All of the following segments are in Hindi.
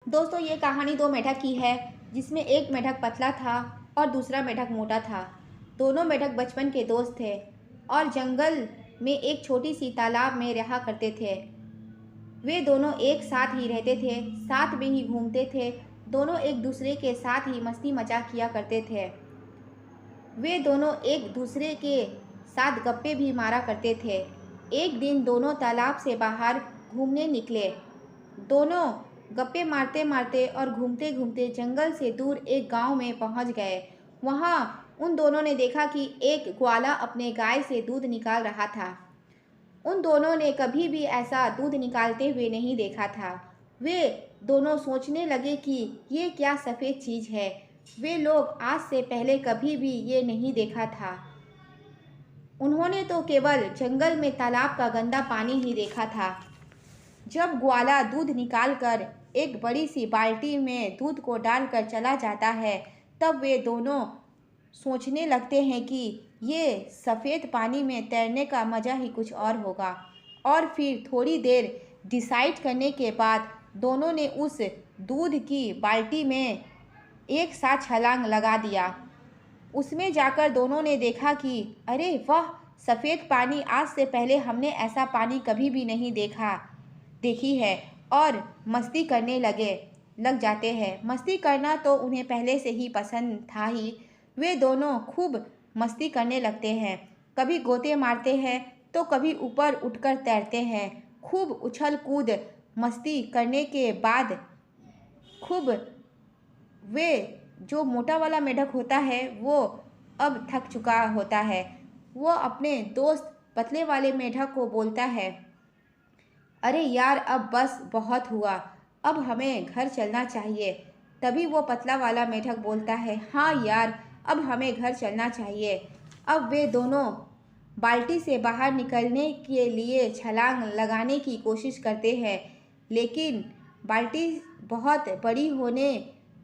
दोस्तों, ये कहानी दो मेढक की है, जिसमें एक मेढक पतला था और दूसरा मेढक मोटा था। दोनों मेढक बचपन के दोस्त थे और जंगल में एक छोटी सी तालाब में रहा करते थे। वे दोनों एक साथ ही रहते थे, साथ में ही घूमते थे। दोनों एक दूसरे के साथ ही मस्ती मजाक किया करते थे। वे दोनों एक दूसरे के साथ गप्पे भी मारा करते थे। एक दिन दोनों तालाब से बाहर घूमने निकले। दोनों गप्पे मारते मारते और घूमते घूमते जंगल से दूर एक गांव में पहुंच गए। वहां उन दोनों ने देखा कि एक ग्वाला अपने गाय से दूध निकाल रहा था। उन दोनों ने कभी भी ऐसा दूध निकालते हुए नहीं देखा था। वे दोनों सोचने लगे कि ये क्या सफ़ेद चीज़ है। वे लोग आज से पहले कभी भी ये नहीं देखा था। उन्होंने तो केवल जंगल में तालाब का गंदा पानी ही देखा था। जब ग्वाला दूध निकालकर एक बड़ी सी बाल्टी में दूध को डालकर चला जाता है, तब वे दोनों सोचने लगते हैं कि ये सफ़ेद पानी में तैरने का मज़ा ही कुछ और होगा। और फिर थोड़ी देर डिसाइड करने के बाद दोनों ने उस दूध की बाल्टी में एक साथ छलांग लगा दिया। उसमें जाकर दोनों ने देखा कि अरे वाह, सफ़ेद पानी! आज से पहले हमने ऐसा पानी कभी भी नहीं देखी है। और मस्ती करने लग जाते हैं। मस्ती करना तो उन्हें पहले से ही पसंद था ही। वे दोनों खूब मस्ती करने लगते हैं। कभी गोते मारते हैं तो कभी ऊपर उठकर तैरते हैं। खूब उछल कूद मस्ती करने के बाद खूब वे जो मोटा वाला मेढक होता है वो अब थक चुका होता है। वो अपने दोस्त पतले वाले मेढक को बोलता है, अरे यार, अब बस बहुत हुआ, अब हमें घर चलना चाहिए। तभी वो पतला वाला मेढक बोलता है, हाँ यार, अब हमें घर चलना चाहिए। अब वे दोनों बाल्टी से बाहर निकलने के लिए छलांग लगाने की कोशिश करते हैं, लेकिन बाल्टी बहुत बड़ी होने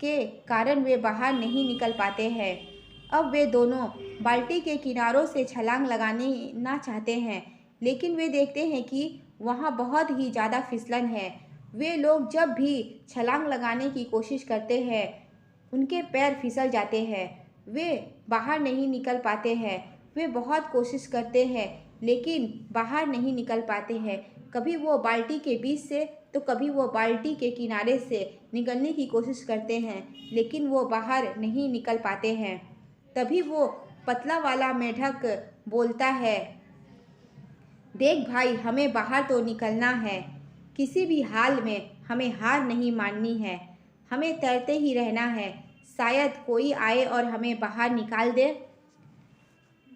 के कारण वे बाहर नहीं निकल पाते हैं। अब वे दोनों बाल्टी के किनारों से छलांग लगाना चाहते हैं, लेकिन वे देखते हैं कि वहाँ बहुत ही ज़्यादा फिसलन है। वे लोग जब भी छलांग लगाने की कोशिश करते हैं, उनके पैर फिसल जाते हैं। वे बाहर नहीं निकल पाते हैं। वे बहुत कोशिश करते हैं, लेकिन बाहर नहीं निकल पाते हैं। कभी वो बाल्टी के बीच से तो कभी वो बाल्टी के किनारे से निकलने की कोशिश करते हैं, लेकिन वो बाहर नहीं निकल पाते हैं। तभी वो पतला वाला मेढक बोलता है, देख भाई, हमें बाहर तो निकलना है। किसी भी हाल में हमें हार नहीं माननी है। हमें तैरते ही रहना है। शायद कोई आए और हमें बाहर निकाल दे।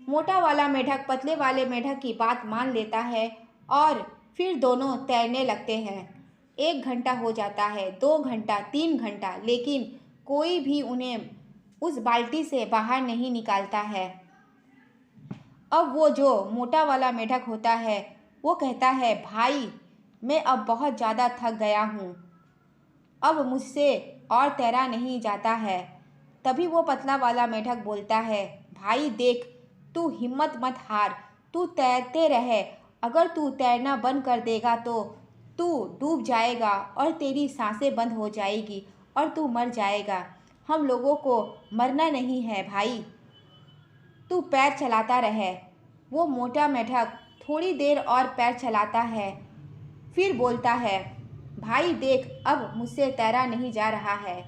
मोटा वाला मेढक पतले वाले मेढक की बात मान लेता है और फिर दोनों तैरने लगते हैं। 1 घंटा हो जाता है, 2 घंटा, 3 घंटा, लेकिन कोई भी उन्हें उस बाल्टी से बाहर नहीं निकालता है। अब वो जो मोटा वाला मेढक होता है वो कहता है, भाई, मैं अब बहुत ज़्यादा थक गया हूँ। अब मुझसे और तैरा नहीं जाता है। तभी वो पतला वाला मेढक बोलता है, भाई देख, तू हिम्मत मत हार, तू तैरते रहे। अगर तू तैरना बंद कर देगा तो तू डूब जाएगा और तेरी सांसें बंद हो जाएगी और तू मर जाएगा। हम लोगों को मरना नहीं है भाई, तू पैर चलाता रहे। वो मोटा मेढक थोड़ी देर और पैर चलाता है, फिर बोलता है, भाई देख, अब मुझसे तैरा नहीं जा रहा है।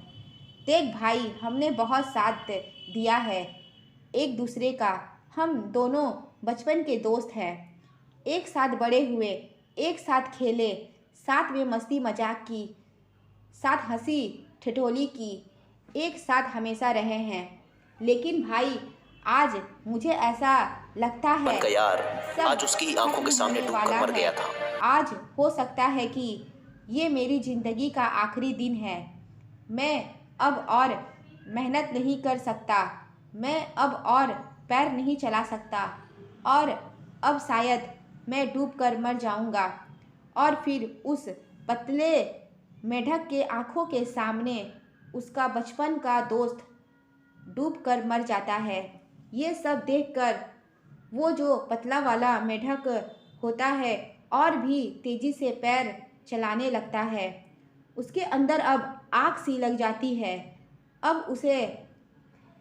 देख भाई, हमने बहुत साथ दिया है एक दूसरे का। हम दोनों बचपन के दोस्त हैं। एक साथ बड़े हुए, एक साथ खेले, साथ में मस्ती मजाक की, साथ हंसी ठिठोली की, एक साथ हमेशा रहे हैं। लेकिन भाई, आज मुझे ऐसा लगता है का यार सब आज उसकी आंखों के खत्म सामने होने डूब कर वाला मर है। गया था। आज हो सकता है कि ये मेरी ज़िंदगी का आखिरी दिन है। मैं अब और मेहनत नहीं कर सकता। मैं अब और पैर नहीं चला सकता और अब शायद मैं डूब कर मर जाऊंगा। और फिर उस पतले मेढक के आंखों के सामने उसका बचपन का दोस्त डूब कर मर जाता है। ये सब देखकर वो जो पतला वाला मेढक होता है और भी तेज़ी से पैर चलाने लगता है। उसके अंदर अब आग सी लग जाती है। अब उसे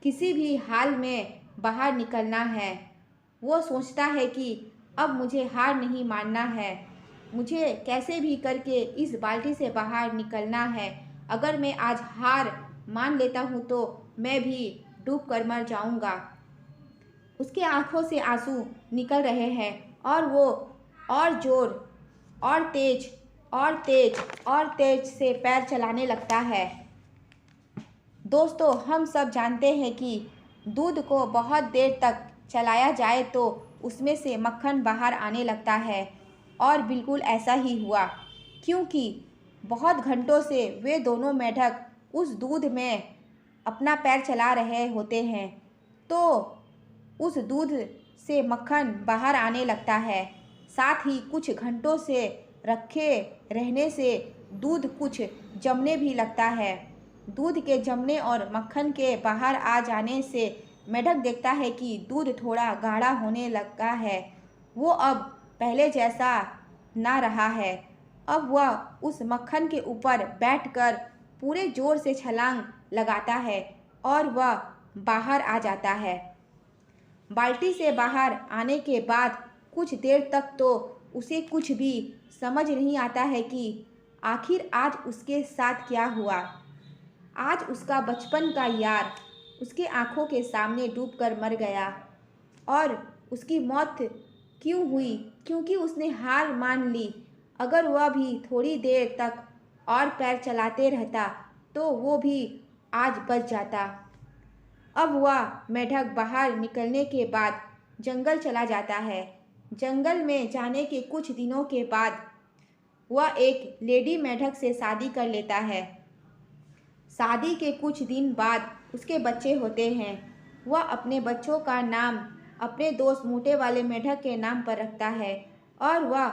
किसी भी हाल में बाहर निकलना है। वो सोचता है कि अब मुझे हार नहीं मानना है, मुझे कैसे भी करके इस बाल्टी से बाहर निकलना है। अगर मैं आज हार मान लेता हूँ तो मैं भी डूब कर मर जाऊँगा। उसके आंखों से आंसू निकल रहे हैं और वो और जोर और तेज और तेज और तेज से पैर चलाने लगता है। दोस्तों, हम सब जानते हैं कि दूध को बहुत देर तक चलाया जाए तो उसमें से मक्खन बाहर आने लगता है, और बिल्कुल ऐसा ही हुआ, क्योंकि बहुत घंटों से वे दोनों मेंढक उस दूध में अपना पैर चला रहे होते हैं। तो उस दूध से मक्खन बाहर आने लगता है। साथ ही कुछ घंटों से रखे रहने से दूध कुछ जमने भी लगता है। दूध के जमने और मक्खन के बाहर आ जाने से मेढक देखता है कि दूध थोड़ा गाढ़ा होने लगा है। वो अब पहले जैसा ना रहा है। अब वह उस मक्खन के ऊपर बैठकर पूरे जोर से छलांग लगाता है और वह बाहर आ जाता है। बाल्टी से बाहर आने के बाद कुछ देर तक तो उसे कुछ भी समझ नहीं आता है कि आखिर आज उसके साथ क्या हुआ। आज उसका बचपन का यार उसके आंखों के सामने डूबकर मर गया। और उसकी मौत क्यों हुई? क्योंकि उसने हार मान ली। अगर वह भी थोड़ी देर तक और पैर चलाते रहता तो वो भी आज बच जाता। अब वह मेढक बाहर निकलने के बाद जंगल चला जाता है। जंगल में जाने के कुछ दिनों के बाद वह एक लेडी मेढक से शादी कर लेता है। शादी के कुछ दिन बाद उसके बच्चे होते हैं। वह अपने बच्चों का नाम अपने दोस्त मोटे वाले मेढक के नाम पर रखता है, और वह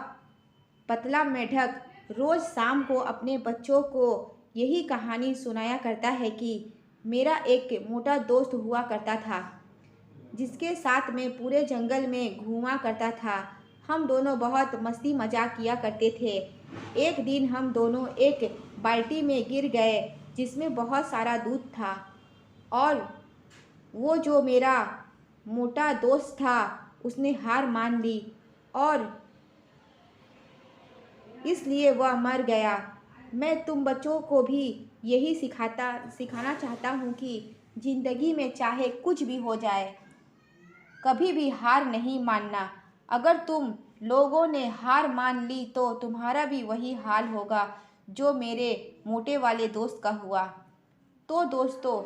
पतला मेढक रोज शाम को अपने बच्चों को यही कहानी सुनाया करता है कि मेरा एक मोटा दोस्त हुआ करता था, जिसके साथ मैं पूरे जंगल में घूमा करता था। हम दोनों बहुत मस्ती मजाक किया करते थे। एक दिन हम दोनों एक बाल्टी में गिर गए जिसमें बहुत सारा दूध था, और वो जो मेरा मोटा दोस्त था उसने हार मान ली और इसलिए वह मर गया। मैं तुम बच्चों को भी यही सिखाना चाहता हूँ कि ज़िंदगी में चाहे कुछ भी हो जाए, कभी भी हार नहीं मानना। अगर तुम लोगों ने हार मान ली तो तुम्हारा भी वही हाल होगा जो मेरे मोटे वाले दोस्त का हुआ। तो दोस्तों,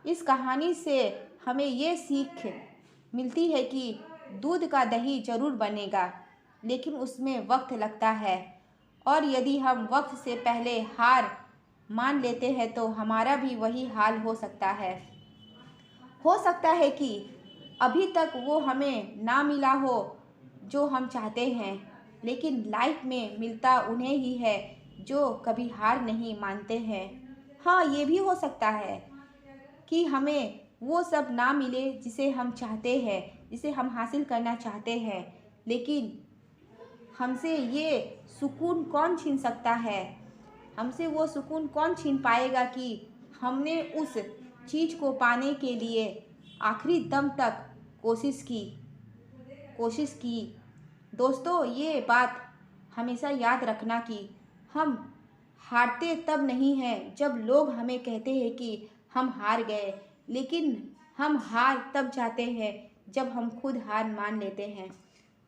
इस कहानी से हमें ये सीख मिलती है कि दूध का दही ज़रूर बनेगा, लेकिन उसमें वक्त लगता है, और यदि हम वक्त से पहले हार मान लेते हैं तो हमारा भी वही हाल हो सकता है। हो सकता है कि अभी तक वो हमें ना मिला हो जो हम चाहते हैं, लेकिन लाइफ में मिलता उन्हें ही है जो कभी हार नहीं मानते हैं। हाँ, ये भी हो सकता है कि हमें वो सब ना मिले जिसे हम चाहते हैं, जिसे हम हासिल करना चाहते हैं, लेकिन हमसे ये सुकून कौन छीन सकता है? हमसे वो सुकून कौन छीन पाएगा कि हमने उस चीज़ को पाने के लिए आखिरी दम तक कोशिश की। दोस्तों, ये बात हमेशा याद रखना कि हम हारते तब नहीं हैं जब लोग हमें कहते हैं कि हम हार गए, लेकिन हम हार तब जाते हैं जब हम खुद हार मान लेते हैं।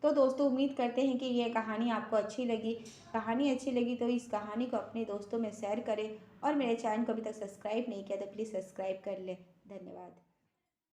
तो दोस्तों, उम्मीद करते हैं कि ये कहानी आपको अच्छी लगी। कहानी अच्छी लगी तो इस कहानी को अपने दोस्तों में शेयर करें, और मेरे चैनल को अभी तक सब्सक्राइब नहीं किया तो प्लीज़ सब्सक्राइब कर लें। धन्यवाद।